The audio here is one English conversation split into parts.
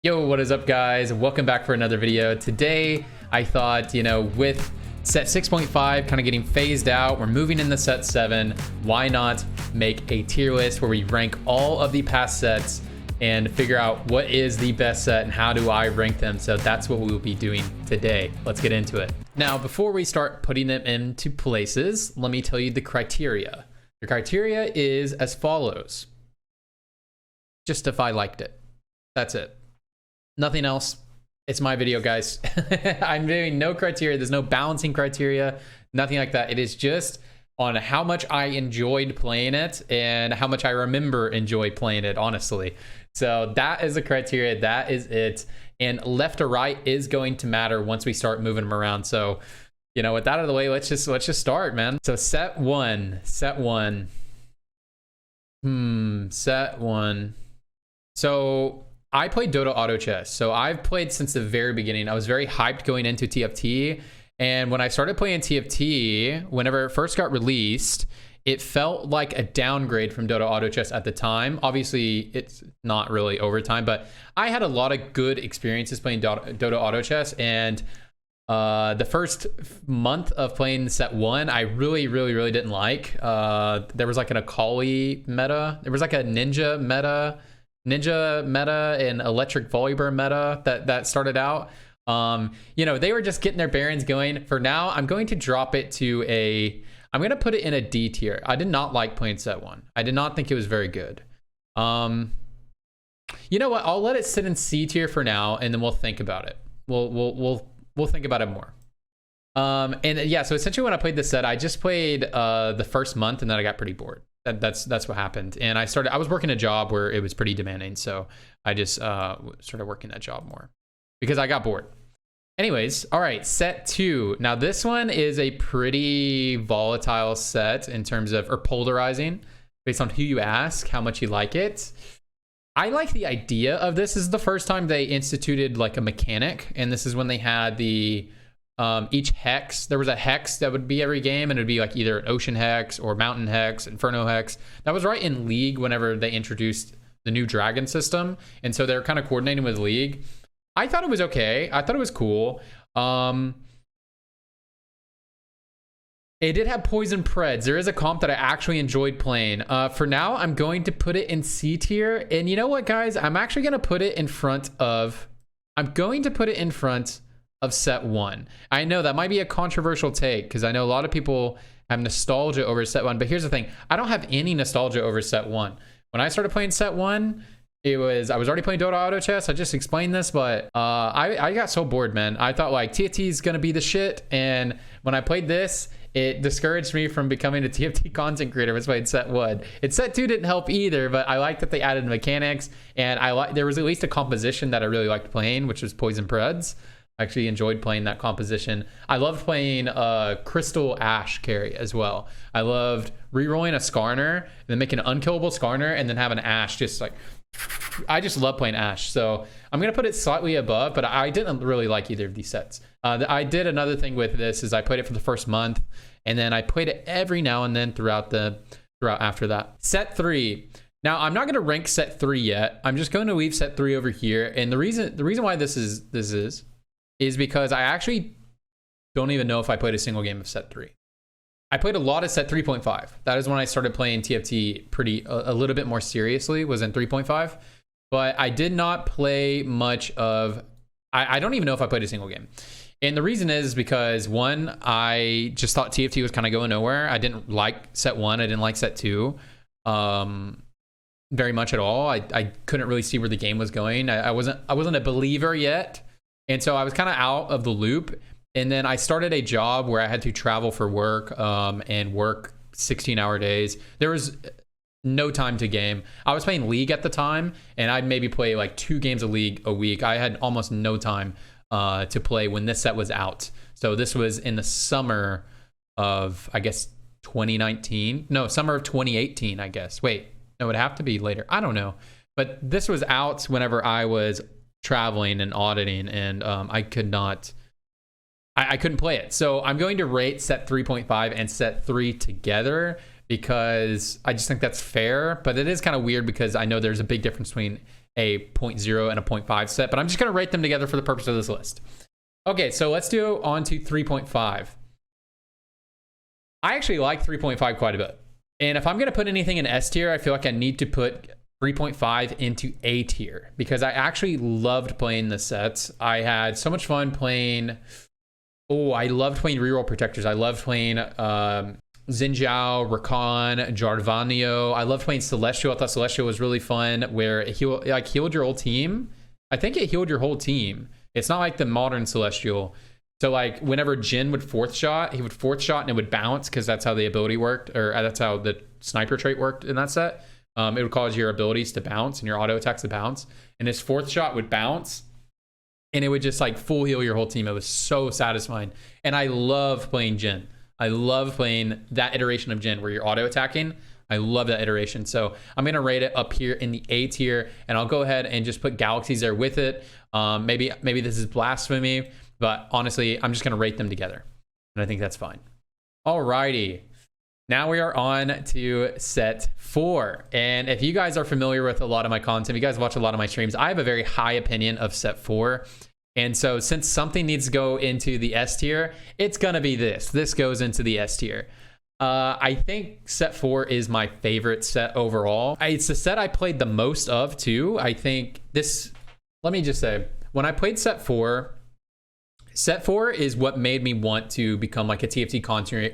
Yo, what is up, guys? Welcome back for another video. Today, I thought, with set 6.5 kind of getting phased out, we're moving into set 7. Why not make a tier list where we rank all of the past sets and figure out what is the best set and how do I rank them? So that's what we will be doing today. Let's get into it. Now, before we start putting them into places, let me tell you the criteria. The criteria is as follows. Just if I liked it. That's it. Nothing else. It's my video, guys. I'm doing no criteria. There's no balancing criteria, nothing like that. It is just on how much I enjoyed playing it and how much I remember enjoy playing it, honestly. So that is the criteria. That is it. And left to right is going to matter once we start moving them around. So, with that out of the way, let's just start, man. So set one. Set one. So I played Dota Auto Chess. So I've played since the very beginning. I was very hyped going into TFT. And when I started playing TFT, whenever it first got released, it felt like a downgrade from Dota Auto Chess at the time. Obviously, it's not really over time, but I had a lot of good experiences playing Dota Auto Chess. And the first month of playing set 1, I really didn't like. There was like an Akali meta. There was like a Ninja meta and electric volleyball meta that started out. They were just getting their bearings going. For now, I'm going to drop it to I'm going to put it in a D tier. I did not like playing set 1. I did not think it was very good. You know what? I'll let it sit in C tier for now, and then we'll think about it. We'll think about it more. And yeah, so essentially when I played this set, I just played the first month, and then I got pretty bored. That's what happened. And I was working a job where it was pretty demanding, so I just started working that job more because I got bored. Anyways, all right, set 2. Now this one is a pretty volatile set in terms of, or polarizing based on who you ask, how much you like it. I like the idea of this. This is the first time they instituted like a mechanic, and this is when they had the each hex. There was a hex that would be every game, and it would be like either an ocean hex or mountain hex, inferno hex. That was right in League whenever they introduced the new dragon system, and so they're kind of coordinating with League. I thought it was okay. I thought it was cool. It did have poison preds. There is a comp that I actually enjoyed playing. For now, I'm going to put it in C tier, and you know what, guys? I'm actually going to put it in front of. I'm going to put it in front of set 1. I know that might be a controversial take because I know a lot of people have nostalgia over set 1, but here's the thing. I don't have any nostalgia over set 1. When I started playing set 1, I was already playing Dota Auto Chess. I just explained this, but I got so bored, man. I thought like TFT is going to be the shit, and when I played this, it discouraged me from becoming a TFT content creator. Was playing set 1. And set 2 didn't help either, but I liked that they added mechanics, and there was at least a composition that I really liked playing, which was Poison Preds. I actually enjoyed playing that composition. I loved playing Crystal Ash carry as well. I loved rerolling a Skarner, and then making an unkillable Skarner, and then having Ash just like... I just love playing Ash. So I'm going to put it slightly above, but I didn't really like either of these sets. I did another thing with this is I played it for the first month, and then I played it every now and then throughout after that. Set 3. Now, I'm not going to rank set 3 yet. I'm just going to leave set 3 over here. And the reason why this is because I actually don't even know if I played a single game of set 3. I played a lot of set 3.5. That is when I started playing TFT a little bit more seriously, was in 3.5. But I did not play much of... I don't even know if I played a single game. And the reason is because, one, I just thought TFT was kind of going nowhere. I didn't like set 1. I didn't like set 2 very much at all. I couldn't really see where the game was going. I wasn't a believer yet. And so I was kind of out of the loop. And then I started a job where I had to travel for work and work 16-hour days. There was no time to game. I was playing League at the time, and I'd maybe play like 2 games of League a week. I had almost no time to play when this set was out. So this was in the summer of, I guess, 2019. No, summer of 2018, I guess. Wait, no, it would have to be later. I don't know. But this was out whenever I was traveling and auditing, and I couldn't play it. So I'm going to rate set 3.5 and set 3 together because I just think that's fair. But it is kind of weird because I know there's a big difference between a 0.0 and a 0.5 set, but I'm just going to rate them together for the purpose of this list. Okay, so let's do on to 3.5. I actually like 3.5 quite a bit. And if I'm going to put anything in S tier, I feel like I need to put 3.5 into A tier because I actually loved playing the sets. I had so much fun playing. Oh, I loved playing reroll protectors. I loved playing Xin Zhao, Rakan, Jarvanio. I loved playing Celestial. I thought Celestial was really fun where it healed your whole team. I think it healed your whole team. It's not like the modern Celestial. So like whenever Jhin would fourth shot, he would fourth shot and it would bounce because that's how the ability worked, or that's how the sniper trait worked in that set. It would cause your abilities to bounce and your auto attacks to bounce. And his fourth shot would bounce and it would just like full heal your whole team. It was so satisfying. And I love playing Jhin. I love playing that iteration of Jhin where you're auto attacking. I love that iteration. So I'm going to rate it up here in the A tier, and I'll go ahead and just put Galaxies there with it. Maybe this is blasphemy, but honestly, I'm just going to rate them together. And I think that's fine. Alrighty. Now we are on to set 4. And if you guys are familiar with a lot of my content, if you guys watch a lot of my streams, I have a very high opinion of set 4. And so since something needs to go into the S tier, it's going to be this. This goes into the S tier. I think set 4 is my favorite set overall. It's the set I played the most of too. I think this, let me just say, when I played set 4 is what made me want to become like a TFT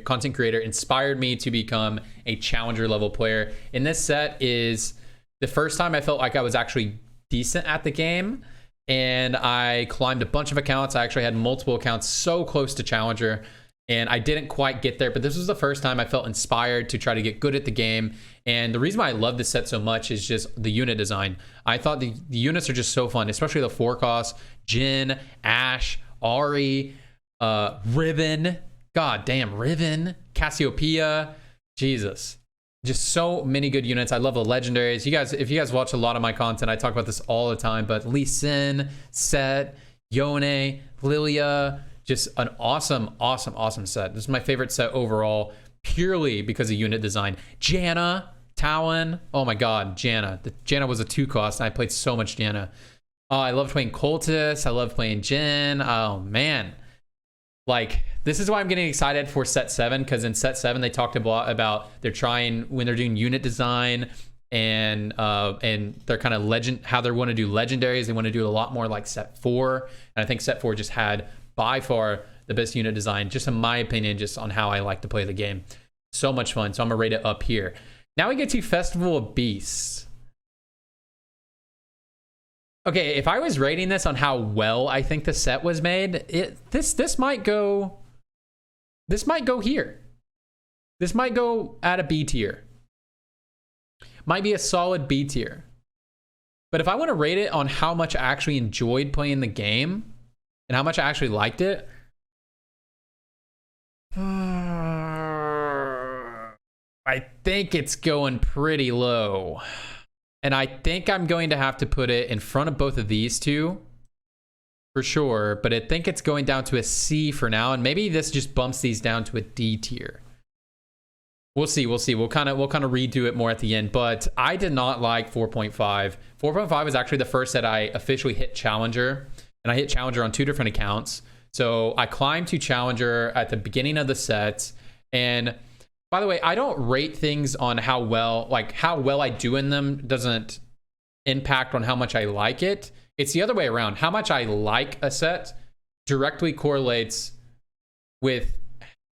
content creator, inspired me to become a challenger level player. And this set is the first time I felt like I was actually decent at the game. And I climbed a bunch of accounts. I actually had multiple accounts so close to challenger. And I didn't quite get there, but this was the first time I felt inspired to try to get good at the game. And the reason why I love this set so much is just the unit design. I thought the units are just so fun, especially the 4 costs. Jhin, Ashe, Ahri, Riven. God damn, Riven. Cassiopeia. Jesus. Just so many good units. I love the legendaries. If you guys watch a lot of my content, I talk about this all the time, but Lee Sin, Set, Yone, Lilia. Just an awesome set. This is my favorite set overall, purely because of unit design. Janna, Talon. Oh my God, Janna. Janna was a 2 cost, and I played so much Janna. I loved playing Cultist. I loved playing Jhin. Oh man. Like, this is why I'm getting excited for set 7, because in set 7, they talked about they're trying, when they're doing unit design and they're kind of how they want to do legendaries. They want to do a lot more like set 4. And I think set 4 just had by far the best unit design, just in my opinion, just on how I like to play the game. So much fun. So I'm gonna rate it up here. Now we get to Festival of Beasts. Okay, if I was rating this on how well I think the set was made, this might go here. This might go at a B tier. Might be a solid B tier. But if I want to rate it on how much I actually enjoyed playing the game and how much I actually liked it, I think it's going pretty low. And I think I'm going to have to put it in front of both of these two for sure. But I think it's going down to a C for now. And maybe this just bumps these down to a D tier. We'll see. We'll kind of redo it more at the end. But I did not like 4.5. 4.5 was actually the first that I officially hit Challenger. And I hit Challenger on 2 different accounts. So I climbed to Challenger at the beginning of the set. And by the way, I don't rate things on how well I do in them doesn't impact on how much I like it. It's the other way around. How much I like a set directly correlates with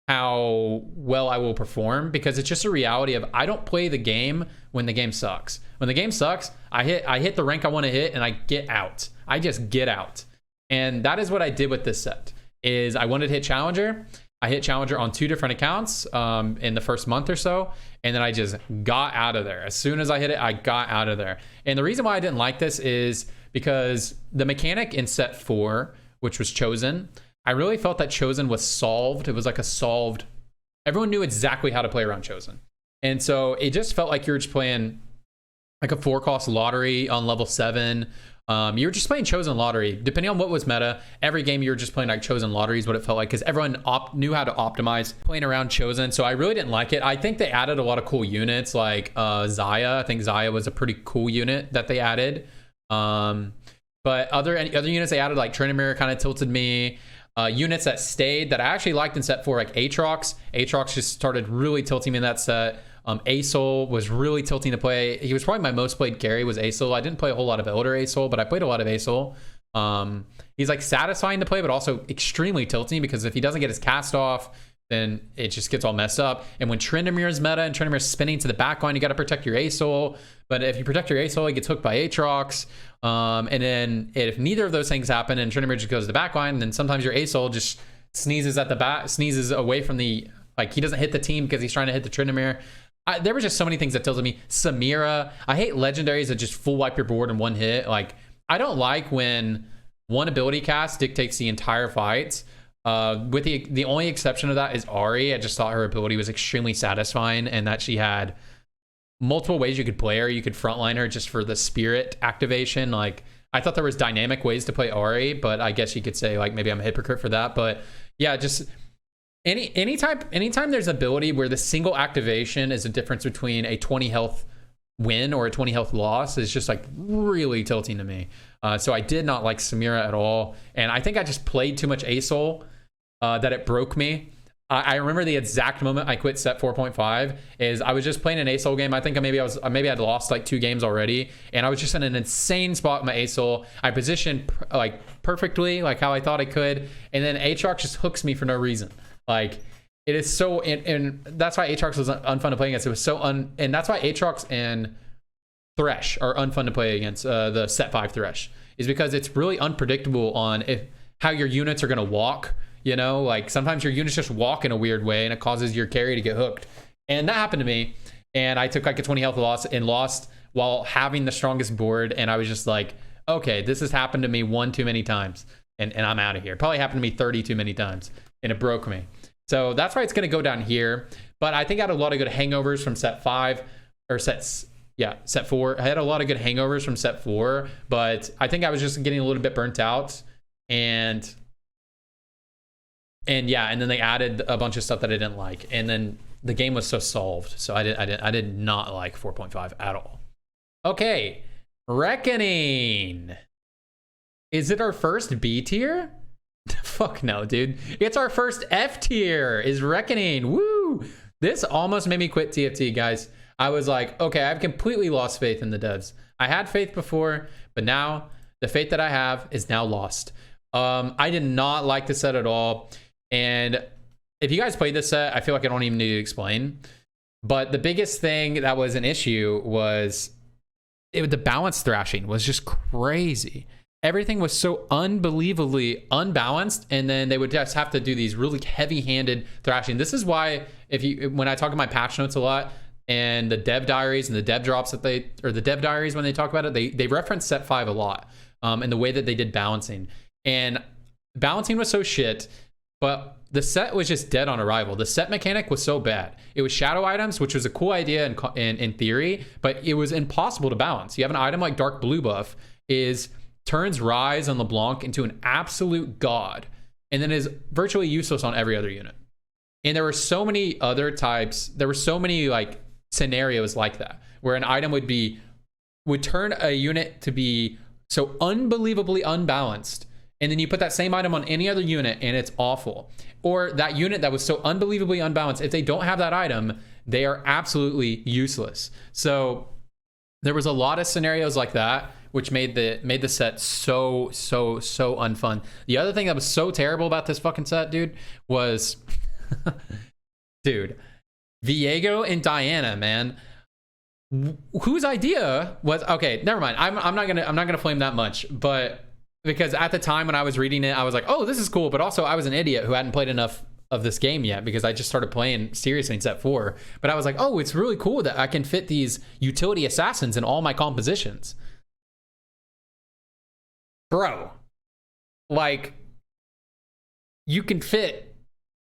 how well I will perform, because it's just a reality of I don't play the game when the game sucks. When the game sucks, I hit the rank I want to hit and I get out. I just get out. And that is what I did with this set. Is I wanted to hit Challenger. I hit Challenger on 2 different accounts in the first month or so, and then I just got out of there. As soon as I hit it, I got out of there. And the reason why I didn't like this is because the mechanic in set 4, which was Chosen, I really felt that Chosen was solved. It was like a solved, everyone knew exactly how to play around Chosen. And so it just felt like you were just playing like a 4-cost lottery on level 7. You were just playing Chosen lottery. Depending on what was meta, every game you were just playing like Chosen lottery is what it felt like, because everyone knew how to optimize playing around Chosen. So I really didn't like it. I think they added a lot of cool units like Xayah. I think Xayah was a pretty cool unit that they added. But other units they added, like Trinamir, kind of tilted me. Units that stayed that I actually liked in set 4, like Aatrox. Aatrox just started really tilting me in that set. Asol was really tilting to play. He was probably my most played carry was Asol. I didn't play a whole lot of Elder Asol, but I played a lot of Asol. He's like satisfying to play, but also extremely tilting, because if he doesn't get his cast off, then it just gets all messed up. And when Trinamir's meta and Trinamir's spinning to the back line, you got to protect your Asol. But if you protect your Asol, he gets hooked by Aatrox. And then if neither of those things happen and Trinamir just goes to the back line, then sometimes your Asol just sneezes at the back, sneezes away from the, like, he doesn't hit the team because he's trying to hit the Trinamir. There were just so many things that tilted me. Samira, I hate legendaries that just full wipe your board in one hit. Like, I don't like when one ability cast dictates the entire fight. With the only exception of that is Ahri. I just thought her ability was extremely satisfying, and that she had multiple ways you could play her. You could frontline her just for the spirit activation. Like, I thought there was dynamic ways to play Ahri, but I guess you could say, like, maybe I'm a hypocrite for that. But yeah, just anytime there's ability where the single activation is a difference between a 20 health win or a 20 health loss is just like really tilting to me. So I did not like Samira at all, and I think I just played too much Asol that it broke me. I remember the exact moment I quit set 4.5 is I was just playing an Asol game. I think maybe I'd lost like 2 games already, and I was just in an insane spot with my Asol. I positioned like perfectly, like how I thought I could, and then Aatrox just hooks me for no reason. Like, it is so, and that's why Aatrox was unfun to play against. It was so and that's why Aatrox and Thresh are unfun to play against, the set 5 Thresh, is because it's really unpredictable on how your units are going to walk. You know, like sometimes your units just walk in a weird way and it causes your carry to get hooked. And that happened to me. And I took like a 20 health loss and lost while having the strongest board. And I was just like, okay, this has happened to me one too many times. And I'm out of here. Probably happened to me 30 too many times. And it broke me. So that's why it's going to go down here. But I think I had a lot of good hangovers from set 5 or set 4. I had a lot of good hangovers from set 4. But I think I was just getting a little bit burnt out. And yeah, and then they added a bunch of stuff that I didn't like, and then the game was so solved. So I did not like 4.5 at all. Okay, Reckoning. Is it our first B tier? Fuck no, dude. It's our first F tier. Is Reckoning. Woo! This almost made me quit TFT, guys. I was like, okay, I've completely lost faith in the devs. I had faith before, but now the faith that I have is now lost. I did not like the set at all. And if you guys played this set, I feel like I don't even need to explain. But the biggest thing that was an issue was the balance thrashing was just crazy. Everything was so unbelievably unbalanced, and then they would just have to do these really heavy-handed thrashing. This is why when I talk in my patch notes a lot, and the dev diaries and the dev drops the dev diaries when they talk about it, they reference set 5 a lot, and the way that they did balancing. And balancing was so shit. But the set was just dead on arrival. The set mechanic was so bad. It was shadow items, which was a cool idea in theory, but it was impossible to balance. You have an item like Dark Blue Buff turns Rise on LeBlanc into an absolute god, and then is virtually useless on every other unit. And there were so many other types. There were so many like scenarios like that, where an item would turn a unit to be so unbelievably unbalanced, and then you put that same item on any other unit and it's awful. Or that unit that was so unbelievably unbalanced, if they don't have that item, they are absolutely useless. So there was a lot of scenarios like that, which made the set so unfun. The other thing that was so terrible about this fucking set, dude, was dude, Viego and Diana, man. Whose idea was, okay, never mind. I'm not gonna flame that much, but because at the time when I was reading it, I was like, oh, this is cool. But also I was an idiot who hadn't played enough of this game yet, because I just started playing seriously in set 4. But I was like, oh, it's really cool that I can fit these utility assassins in all my compositions. Bro, like, you can fit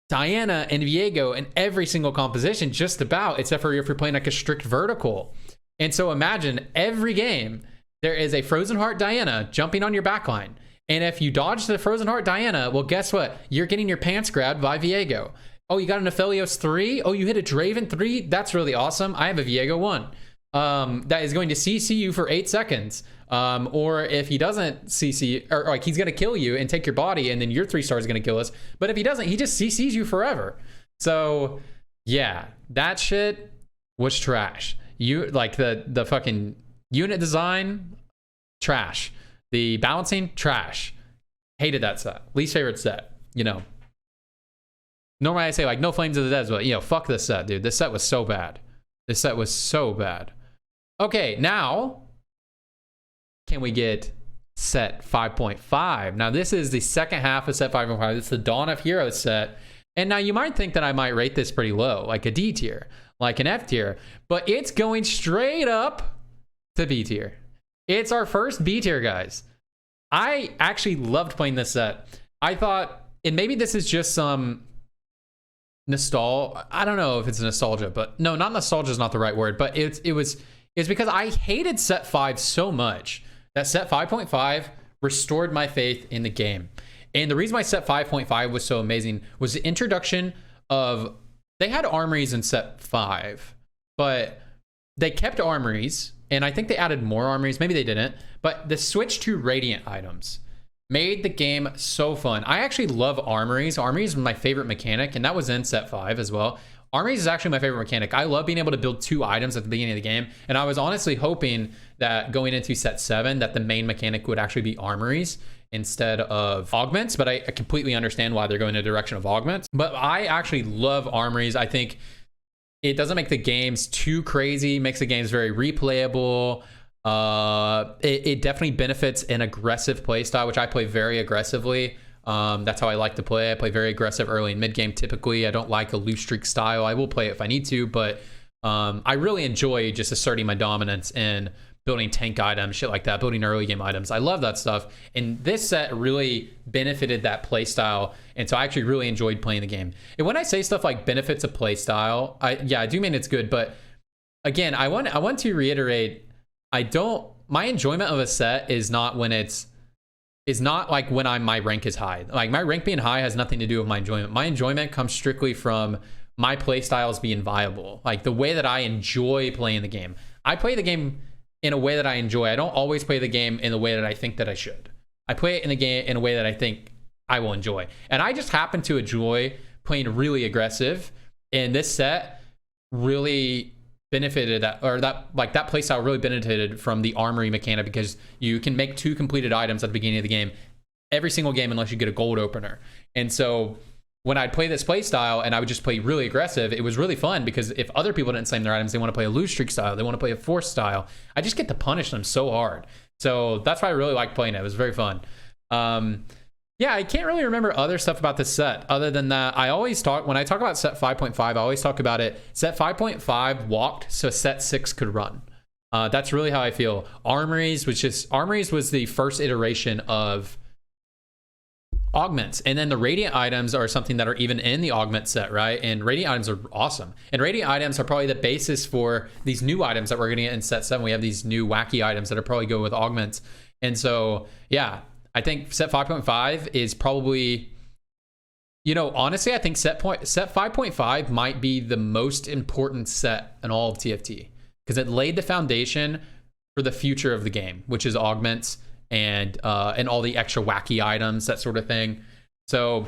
Diana and Viego in every single composition, just about, except for if you're playing like a strict vertical. And so imagine every game there is a Frozen Heart Diana jumping on your backline. And if you dodge the Frozen Heart Diana, well, guess what? You're getting your pants grabbed by Viego. Oh, you got an Aphelios 3? Oh, you hit a Draven 3? That's really awesome. I have a Viego 1. that is going to CC you for 8 seconds. Or if he doesn't CC, or like he's going to kill you and take your body, and then your 3-star is going to kill us. But if he doesn't, he just CCs you forever. So yeah, that shit was trash. You like the fucking unit design, trash. The balancing, trash. Hated that set. Least favorite set, you know. Normally I say like no flames of the dead, but you know, fuck this set, dude. This set was so bad. This set was so bad. Okay, now can we get set 5.5? Now this is the second half of set 5.5. It's the Dawn of Heroes set. And now you might think that I might rate this pretty low, like a D tier, like an F tier, but it's going straight up to B tier. It's our first B tier, guys. I actually loved playing this set. I thought, and maybe this is just some nostalgia. I don't know if it's nostalgia, but no, not nostalgia is not the right word, but it's because I hated set 5 so much that set 5.5 restored my faith in the game. And the reason why set 5.5 was so amazing was the introduction of, they had armories in set 5, but they kept armories, and I think they added more armories. Maybe they didn't, but the switch to radiant items made the game so fun. I actually love armories. Armories are my favorite mechanic, and that was in set 5 as well. Armories is actually my favorite mechanic. I love being able to build 2 items at the beginning of the game, and I was honestly hoping that going into set 7 that the main mechanic would actually be armories instead of augments, but I completely understand why they're going in the direction of augments. But I actually love armories. I think it doesn't make the games too crazy, makes the games very replayable. It definitely benefits an aggressive play style, which I play very aggressively. That's how I like to play. I play very aggressive early and mid game typically. I don't like a loose streak style. I will play it if I need to, but I really enjoy just asserting my dominance and building tank items, shit like that, building early game items. I love that stuff. And this set really benefited that play style. And so I actually really enjoyed playing the game. And when I say stuff like benefits a play style, I do mean it's good. But again, I want to reiterate, my enjoyment of a set is not when like when my rank is high. Like my rank being high has nothing to do with my enjoyment. My enjoyment comes strictly from my play styles being viable. Like the way that I enjoy playing the game. I play the game in a way that I enjoy. I don't always play the game in the way that I think that I should. I play it in the game in a way that I think I will enjoy. And I just happen to enjoy playing really aggressive. And this set really benefited that playstyle really benefited from the armory mechanic, because you can make 2 completed items at the beginning of the game every single game unless you get a gold opener. And so when I'd play this playstyle and I would just play really aggressive, it was really fun, because if other people didn't slam their items, they want to play a loose streak style, they want to play a force style, I just get to punish them so hard. So that's why I really liked playing it. It was very fun. Yeah, I can't really remember other stuff about this set other than that. When I talk about set 5.5, I always talk about it. Set 5.5 walked so set 6 could run. That's really how I feel. Armories was the first iteration of augments, and then the radiant items are something that are even in the augment set, right? And radiant items are awesome, and radiant items are probably the basis for these new items that we're gonna get in set 7. We have these new wacky items that are probably go with augments. And so yeah, I think set 5.5 is probably, you know, honestly, I think set 5.5 might be the most important set in all of TFT, because it laid the foundation for the future of the game, which is augments and all the extra wacky items, that sort of thing. So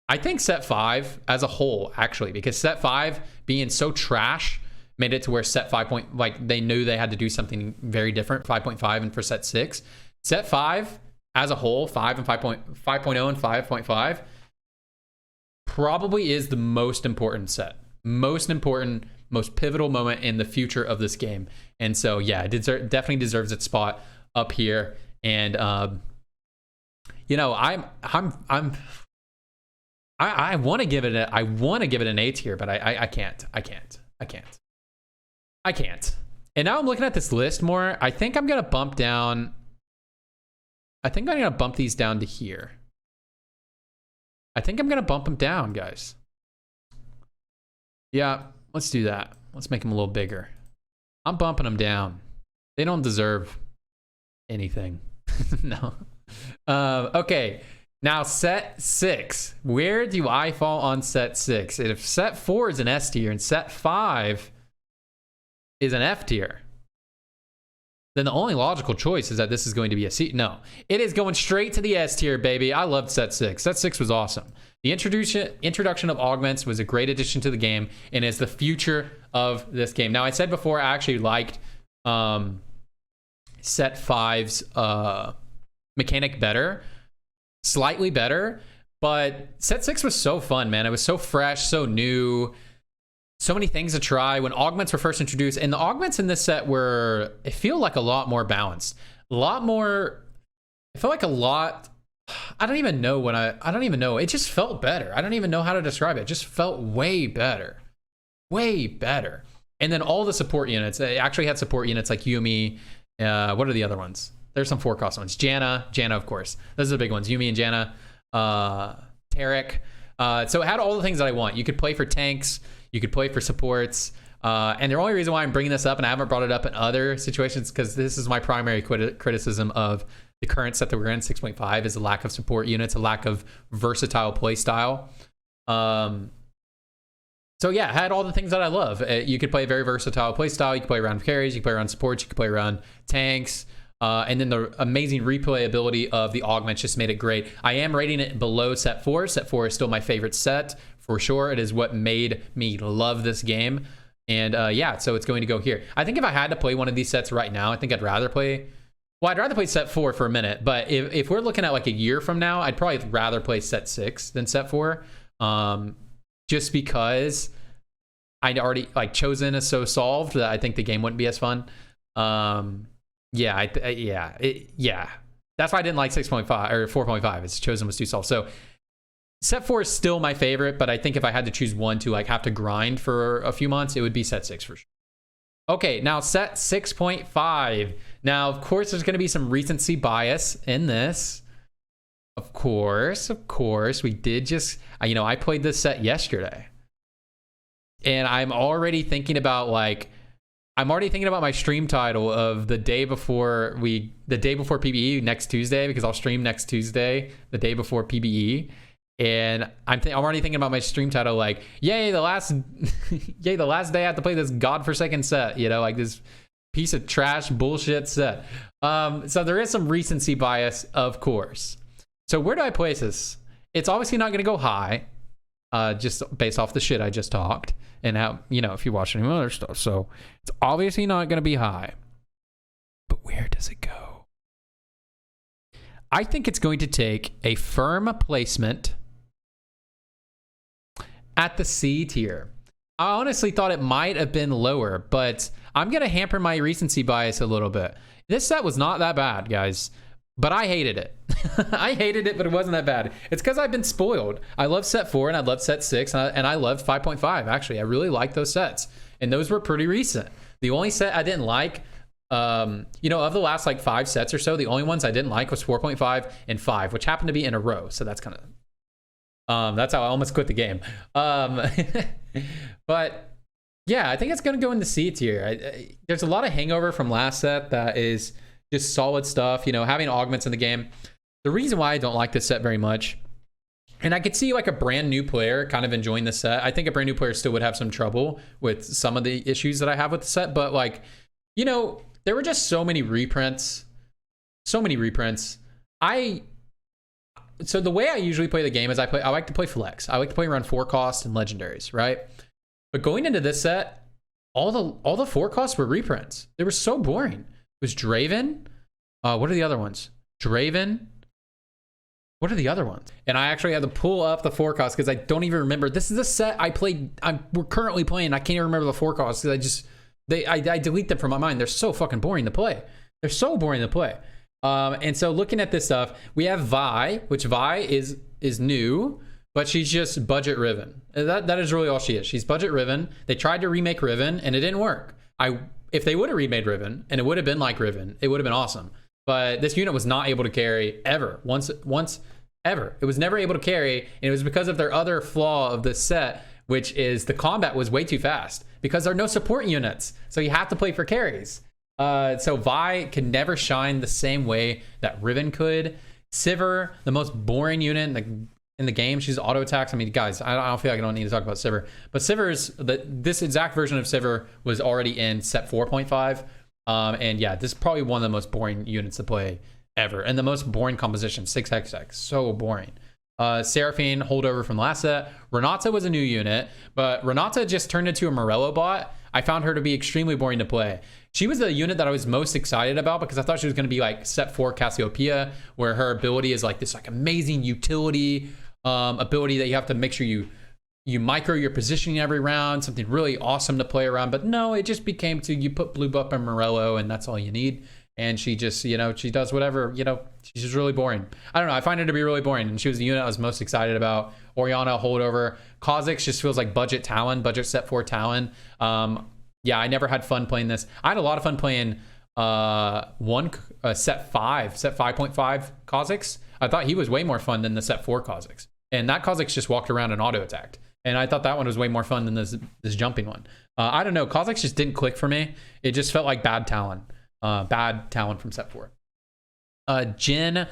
I think set 5 as a whole, actually, because set 5 being so trash made it to where set 5. Like they knew they had to do something very different, 5.5 and for set 6. Set 5 as a whole, 5 and 5.0 and 5.5 probably is the most important set, most important, most pivotal moment in the future of this game. And so yeah, it definitely deserves its spot up here. And you know, I want to give it an A tier, but I can't. And now I'm looking at this list more. I think I'm gonna bump down. I think I'm gonna bump these down to here. I think I'm gonna bump them down, guys. Yeah, let's do that. Let's make them a little bigger. I'm bumping them down. They don't deserve anything. No. Okay. Now set 6. Where do I fall on set 6? If set 4 is an S tier and set 5 is an F tier, then the only logical choice is that this is going to be a C. No, it is going straight to the S tier, baby. I loved set 6. Set 6 was awesome. The introduction of augments was a great addition to the game and is the future of this game. Now, I said before I actually liked set 5's mechanic better, slightly better, but set 6 was so fun, man. It was so fresh, so new, so many things to try when augments were first introduced. And the augments in this set were, I feel like, a lot more balanced, a lot more, I feel like a lot, I don't even know when I don't even know. It just felt better. I don't even know how to describe it. It just felt way better. Way better. And then all the support units, it actually had support units like Yumi. What are the other ones? There's some 4-cost ones. Janna, of course. Those are the big ones. Yumi and Janna. Tarek. So it had all the things that I want. You could play for tanks. You could play for supports. And the only reason why I'm bringing this up, and I haven't brought it up in other situations, because this is my primary criticism of the current set that we're in, 6.5, is a lack of support units, a lack of versatile play style. So yeah, it had all the things that I love. You could play a very versatile play style. You could play around carries, you could play around supports, you could play around tanks. And then the amazing replayability of the augments just made it great. I am rating it below set 4. Set 4 is still my favorite set, for sure. It is what made me love this game. And yeah, so it's going to go here. I think if I had to play one of these sets right now, I think I'd rather play set 4 for a minute. But if we're looking at like a year from now, I'd probably rather play set 6 than set 4. Just because I'd already, like, Chosen is so solved that I think the game wouldn't be as fun. Yeah. That's why I didn't like 6.5 or 4.5. It's Chosen was too solved. So set 4 is still my favorite, but I think if I had to choose one to like have to grind for a few months, it would be set 6 for sure. Okay, now set 6.5. Now, of course, there's going to be some recency bias in this. Of course, we did just, I played this set yesterday. And I'm already thinking about my stream title of the day before PBE next Tuesday, because I'll stream next Tuesday, the day before PBE. And I'm already thinking about my stream title, like, yay, the last day I have to play this godforsaken set, like this piece of trash bullshit set. So there is some recency bias, of course. So where do I place this? It's obviously not going to go high, just based off the shit I just talked and how, if you watch any other stuff. So it's obviously not going to be high. But where does it go? I think it's going to take a firm placement at the C tier. I honestly thought it might have been lower, but I'm going to hamper my recency bias a little bit. This set was not that bad, guys, but I hated it. I hated it, but it wasn't that bad. It's because I've been spoiled. I love set 4 and I love set 6 and I loved 5.5. Actually, I really liked those sets, and those were pretty recent. The only set I didn't like, of the last like 5 sets or so, the only ones I didn't like was 4.5 and 5, which happened to be in a row. So that's kind of, that's how I almost quit the game. But yeah, I think it's going to go in the C tier. There's a lot of hangover from last set that is just solid stuff, having augments in the game. The reason why I don't like this set very much, and I could see like a brand new player kind of enjoying the set. I think a brand new player still would have some trouble with some of the issues that I have with the set, but like, there were just so many reprints. So the way I usually play the game is I like to play flex. I like to play around 4 costs and legendaries, right? But going into this set, all the 4 costs were reprints. They were so boring. It was Draven. What are the other ones? Draven. What are the other ones? And I actually had to pull up the 4 costs because I don't even remember. This is a set we're currently playing. I can't even remember the 4 costs because I delete them from my mind. They're so fucking boring to play. And so looking at this stuff, we have Vi, which Vi is new, but she's just budget Riven. That is really all she is. She's budget Riven. They tried to remake Riven and it didn't work. If they would have remade Riven and it would have been like Riven, it would have been awesome. But this unit was not able to carry ever. Once ever. It was never able to carry, and it was because of their other flaw of this set, which is the combat was way too fast because there are no support units. So you have to play for carries. So Vi can never shine the same way that Riven could. Sivir, the most boring unit in the game. She's auto attacks. I mean, guys, I don't feel like I don't need to talk about Sivir. But this exact version of Sivir was already in set 4.5. And yeah, this is probably one of the most boring units to play ever, and the most boring composition, 6XX, so boring. Seraphine, holdover from the last set. Renata was a new unit, but Renata just turned into a Morello bot. I found her to be extremely boring to play. She was the unit that I was most excited about because I thought she was going to be like set 4 Cassiopeia, where her ability is like this like amazing utility ability that you have to make sure you micro your positioning every round, something really awesome to play around. But no, it just became to you put blue buff and Morello and that's all you need. And she just, you know, she does whatever, you know, she's just really boring. I don't know. I find her to be really boring. And she was the unit I was most excited about. Oriana, holdover. Kha'Zix just feels like budget Talon, budget set 4 Talon. Yeah, I never had fun playing this. I had a lot of fun playing set 5.5 Kha'Zix. I thought he was way more fun than the set 4 Kha'Zix. And that Kha'Zix just walked around and auto-attacked. And I thought that one was way more fun than this jumping one. I don't know. Kha'Zix just didn't click for me. It just felt like bad Talon. Bad Talon from set 4. Jhin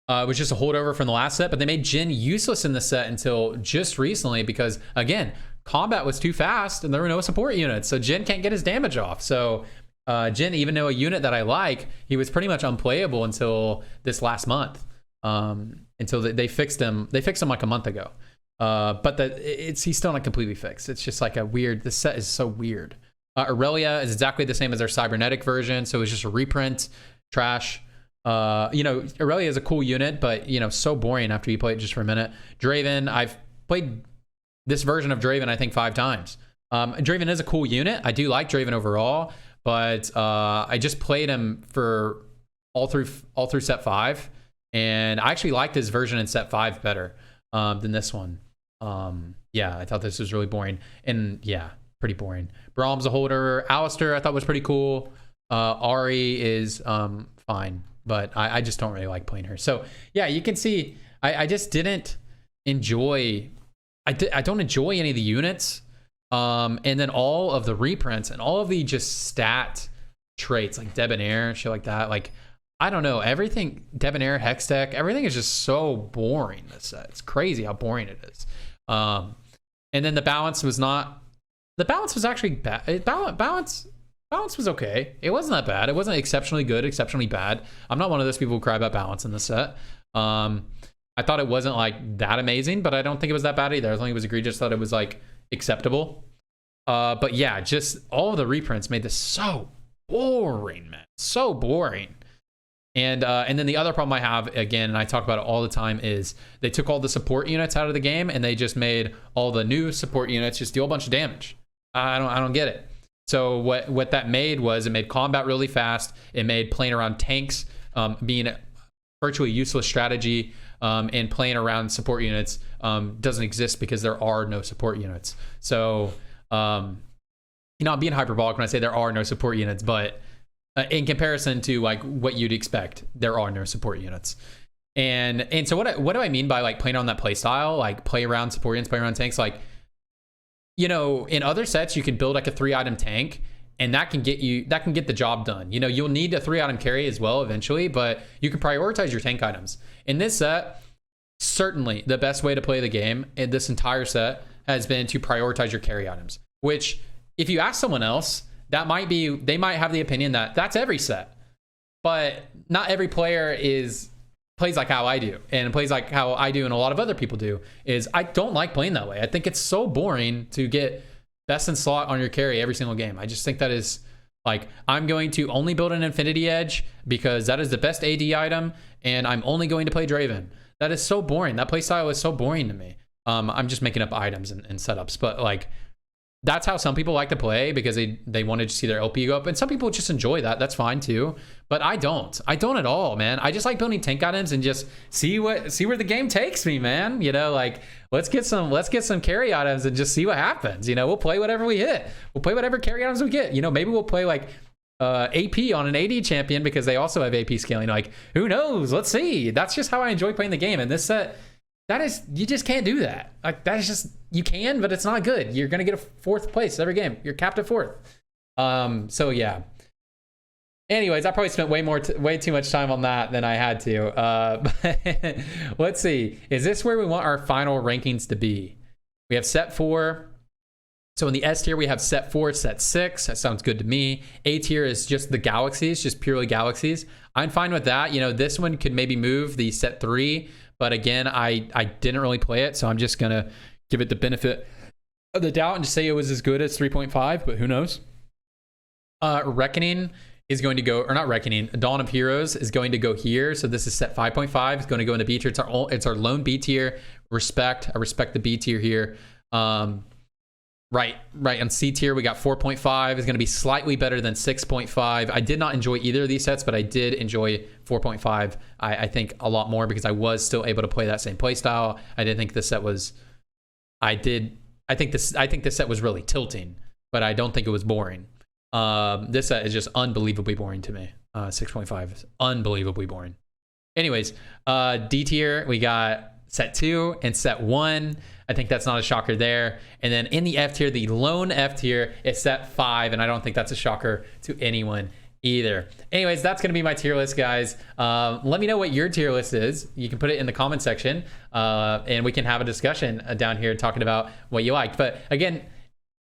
was just a holdover from the last set, but they made Jhin useless in the set until just recently because, again, combat was too fast and there were no support units. So Jhin can't get his damage off. So Jhin, even though a unit that I like, he was pretty much unplayable until this last month. Until they fixed him. They fixed him like a month ago. But he's still not completely fixed. It's just like a weird, this set is so weird. Aurelia is exactly the same as their cybernetic version. So it's just a reprint, trash. You know, Aurelia is a cool unit, but you know, so boring after you play it just for a minute. Draven, I've played this version of Draven, I think 5 times. Draven is a cool unit. I do like Draven overall, but I just played him for all through set 5. And I actually liked his version in set 5 better than this one. Yeah, I thought this was really boring. And yeah, pretty boring. Brahm's a holder. Alistair I thought was pretty cool. Ari is fine, but I just don't really like playing her. So yeah, you can see I just didn't enjoy. I don't enjoy any of the units. And then all of the reprints and all of the just stat traits like Debonair, shit like that. Like, I don't know, everything, Debonair, Hextech, everything is just so boring this set. It's crazy how boring it is. And then the balance was actually bad. Balance was okay. It wasn't that bad. It wasn't exceptionally good, exceptionally bad. I'm not one of those people who cry about balance in this set. I thought it wasn't like that amazing, but I don't think it was that bad either. I don't think it was egregious. I thought it was like acceptable. But yeah, just all of the reprints made this so boring, man. So boring. And then the other problem I have, again, and I talk about it all the time, is they took all the support units out of the game and they just made all the new support units just deal a bunch of damage. I don't get it. So what that made was it made combat really fast. It made playing around tanks being a virtually useless strategy, and playing around support units doesn't exist because there are no support units. So you know, I'm being hyperbolic when I say there are no support units, but in comparison to like what you'd expect, there are no support units. And so what do I mean by like playing on that play style, like play around support units, play around tanks? Like, you know, in other sets you can build like a 3-item tank and that can get the job done. You know, you'll need a 3-item carry as well eventually, but you can prioritize your tank items. In this set, certainly the best way to play the game in this entire set has been to prioritize your carry items, which if you ask someone else, they might have the opinion that that's every set, but not every player plays like how I do, and plays like how I do and a lot of other people do. Is I don't like playing that way. I think it's so boring to get best in slot on your carry every single game. I just think that is like, I'm going to only build an Infinity Edge because that is the best AD item, and I'm only going to play Draven. That is so boring. That play style is so boring to me. I'm just making up items and setups, but like, that's how some people like to play because they want to just see their LP go up, and some people just enjoy that. That's fine too, but I don't at all, man. I just like building tank items and just see where the game takes me, man. You know, like let's get some carry items and just see what happens. You know, we'll play whatever we hit. We'll play whatever carry items we get. You know, maybe we'll play like AP on an AD champion because they also have AP scaling. Like, who knows? Let's see. That's just how I enjoy playing the game. And this set, you just can't do that. Like, that is just, you can, but it's not good. You're going to get a 4th place every game. You're capped at 4th. So yeah. Anyways, I probably spent way too much time on that than I had to. But let's see. Is this where we want our final rankings to be? We have set 4. So in the S tier, we have set 4, set 6. That sounds good to me. A tier is just the galaxies, just purely galaxies. I'm fine with that. You know, this one could maybe move the set 3, but again, I didn't really play it, so I'm just gonna give it the benefit of the doubt and just say it was as good as 3.5, but who knows? Reckoning is going to go, or not Reckoning, Dawn of Heroes is going to go here. So this is set 5.5. It's going to go in the B tier. It's our lone B tier. Respect. I respect the B tier here. Right. On C tier, we got 4.5. It's going to be slightly better than 6.5. I did not enjoy either of these sets, but I did enjoy 4.5. I think a lot more because I was still able to play that same play style. I didn't think this set was. I think this set was really tilting, but I don't think it was boring. This set is just unbelievably boring to me. 6.5 is unbelievably boring. Anyways, D tier, we got set 2 and set 1. I think that's not a shocker there. And then in the F tier, the lone F tier is set 5, and I don't think that's a shocker to anyone either. Anyways, that's going to be my tier list, guys. Let me know what your tier list is. You can put it in the comment section, and we can have a discussion down here talking about what you liked. But again,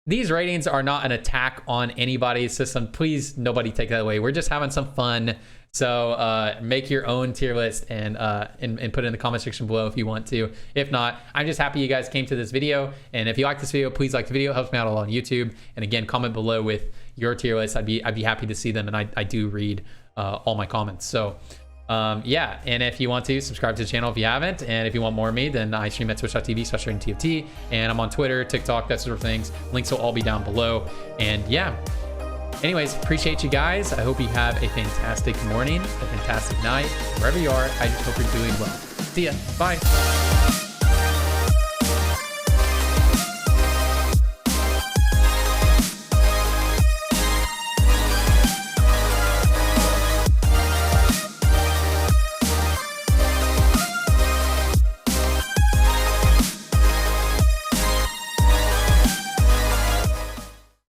these ratings are not an attack on anybody's system. Please, nobody take that away. We're just having some fun. So make your own tier list and put it in the comment section below if you want to. If not, I'm just happy you guys came to this video. And if you like this video, please like the video. It helps me out a lot on YouTube. And again, comment below with your tier list. I'd be happy to see them. And I do read all my comments. So yeah, and if you want to, subscribe to the channel if you haven't. And if you want more of me, then I stream at twitch.tv/TFT. And I'm on Twitter, TikTok, that sort of things. Links will all be down below. And yeah. Anyways, appreciate you guys. I hope you have a fantastic morning, a fantastic night. Wherever you are, I just hope you're doing well. See ya. Bye.